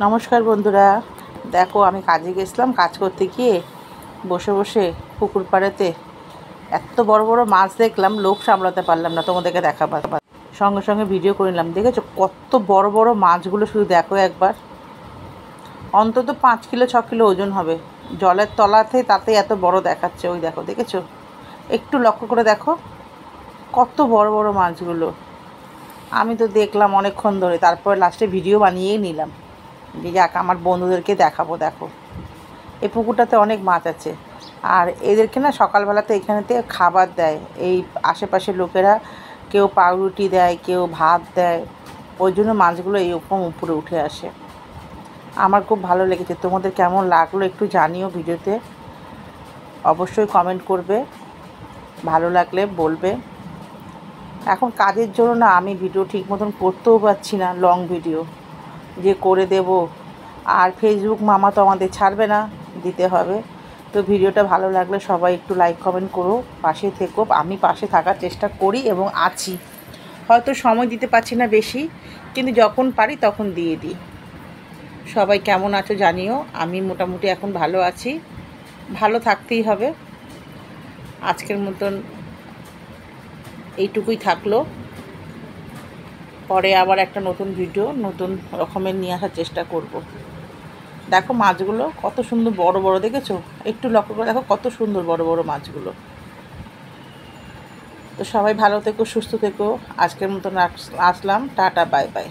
নমস্কার বন্ধুরা, দেখো আমি কাজে গেছিলাম। কাজ করতে গিয়ে বসে বসে পুকুর পাড়েতে এত বড় বড় মাছ দেখলাম, লোভ সামলাতে পারলাম না, তোমাদেরকে দেখাবার সঙ্গে সঙ্গে ভিডিও করে নিলাম। দেখেছো কত বড় বড় মাছগুলো? শুধু দেখো একবার, অন্তত 5 কিলো 6 কিলো ওজন হবে। জলের তলাতে তাতে এত বড় দেখাচ্ছে। ওই দেখো, দেখেছো? একটু লক্ষ্য করে দেখো কত বড় বড় মাছগুলো। আমি তো দেখলাম অনেকক্ষণ ধরে, তারপর লাস্টে ভিডিও বানিয়েই নিলাম যে যাক আমার বন্ধুদেরকে দেখাবো। দেখো এই পুকুরটাতে অনেক মাছ আছে, আর এদেরকে না সকালবেলাতে এখানেতে খাবার দেয় এই আশেপাশের লোকেরা। কেউ পাউরুটি দেয়, কেউ ভাত দেয়, ওই জন্য মাছগুলো এইরকম উপরে উঠে আসে। আমার খুব ভালো লেগেছে। তোমাদের কেমন লাগলো একটু জানিও ভিডিওতে, অবশ্যই কমেন্ট করবে, ভালো লাগলে বলবে। এখন কাজের জন্য না আমি ভিডিও ঠিক মতন করতেও পারছি না, লং ভিডিও যে করে দেব। আর ফেসবুক মামা তো আমাদের ছাড়বে না, দিতে হবে। তো ভিডিওটা ভালো লাগলে সবাই একটু লাইক কমেন্ট করো, পাশে থেকো। আমি পাশে থাকার চেষ্টা করি এবং আছি। হয়তো সময় দিতে পারছি না বেশি, কিন্তু যখন পারি তখন দিয়ে দিই। সবাই কেমন আছো জানিও। আমি মোটামুটি এখন ভালো আছি, ভালো থাকতেই হবে। আজকের মতন এইটুকুই থাকলো। পরে আবার একটা নতুন ভিডিও নতুন রকমের নিয়ে আসার চেষ্টা করব। দেখো মাছগুলো কত সুন্দর বড় বড়, দেখেছো? একটু লক্ষ্য করে দেখো কত সুন্দর বড় বড় মাছগুলো। তো সবাই ভালো থেকো, সুস্থ থেকো। আজকের মতন আসলাম, টাটা, বাই বাই।